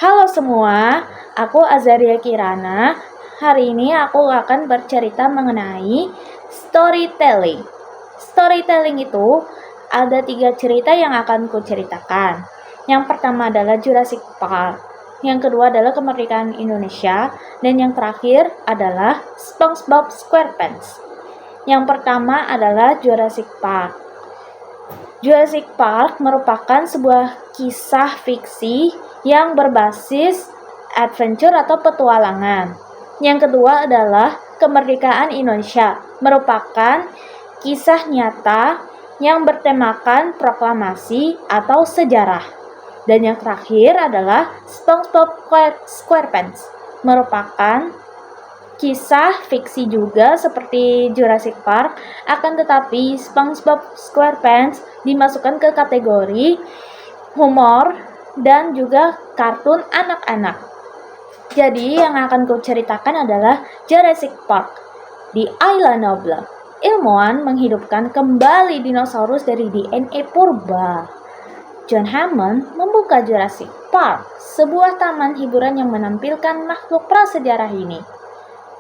Halo semua, aku Azaria Kirana. Hari ini aku akan bercerita mengenai storytelling. Storytelling itu ada 3 cerita yang akan kuceritakan. Yang pertama adalah Jurassic Park, yang kedua adalah kemerdekaan Indonesia, dan yang terakhir adalah SpongeBob SquarePants. Yang pertama adalah Jurassic Park. Jurassic Park merupakan sebuah kisah fiksi yang berbasis adventure atau petualangan. Yang kedua adalah kemerdekaan Indonesia, merupakan kisah nyata yang bertemakan proklamasi atau sejarah. Dan yang terakhir adalah SpongeBob SquarePants, merupakan kisah fiksi juga seperti Jurassic Park, akan tetapi SpongeBob SquarePants dimasukkan ke kategori humor dan juga kartun anak-anak. Jadi yang akan kuceritakan adalah Jurassic Park. Di Island Nublar, ilmuwan menghidupkan kembali dinosaurus dari DNA purba. John Hammond membuka Jurassic Park, sebuah taman hiburan yang menampilkan makhluk prasejarah ini.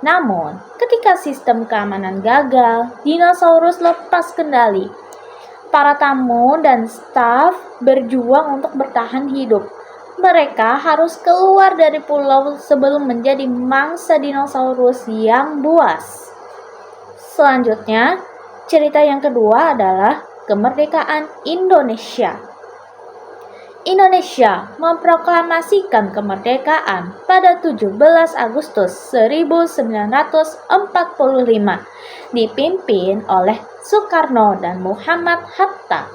Namun, ketika sistem keamanan gagal, dinosaurus lepas kendali. Para tamu dan staf berjuang untuk bertahan hidup. Mereka harus keluar dari pulau sebelum menjadi mangsa dinosaurus yang buas. Selanjutnya, cerita yang kedua adalah kemerdekaan Indonesia. Indonesia memproklamasikan kemerdekaan pada 17 Agustus 1945, dipimpin oleh Soekarno dan Muhammad Hatta.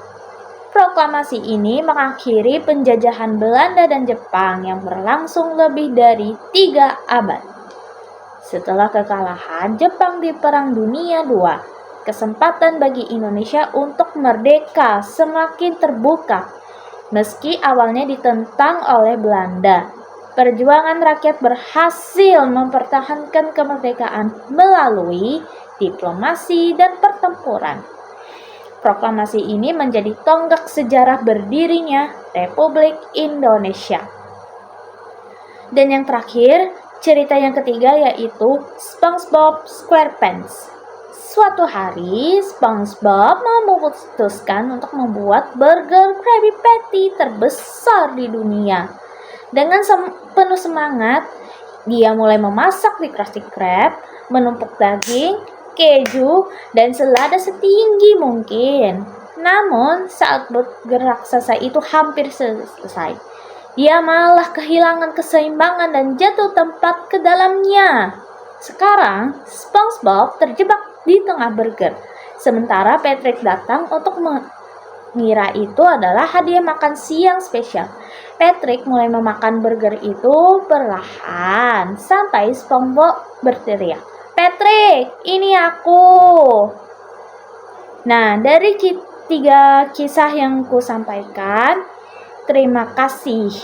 Proklamasi ini mengakhiri penjajahan Belanda dan Jepang yang berlangsung lebih dari 3 abad. Setelah kekalahan Jepang di Perang Dunia II, kesempatan bagi Indonesia untuk merdeka semakin terbuka. Meski awalnya ditentang oleh Belanda, perjuangan rakyat berhasil mempertahankan kemerdekaan melalui diplomasi dan pertempuran. Proklamasi ini menjadi tonggak sejarah berdirinya Republik Indonesia. Dan yang terakhir, cerita yang ketiga yaitu SpongeBob SquarePants. Suatu hari, SpongeBob memutuskan untuk membuat burger Krabby Patty terbesar di dunia. Dengan penuh semangat, dia mulai memasak di Krusty Krab, menumpuk daging, keju, dan selada setinggi mungkin. Namun, saat burger raksasa itu hampir selesai, dia malah kehilangan keseimbangan dan jatuh tempat ke dalamnya. Sekarang, SpongeBob terjebak di tengah burger. Sementara Patrick datang untuk mengira itu adalah hadiah makan siang spesial. Patrick mulai memakan burger itu perlahan sampai SpongeBob berteriak, "Patrick, ini aku!" Nah, dari 3 kisah yang ku sampaikan, terima kasih.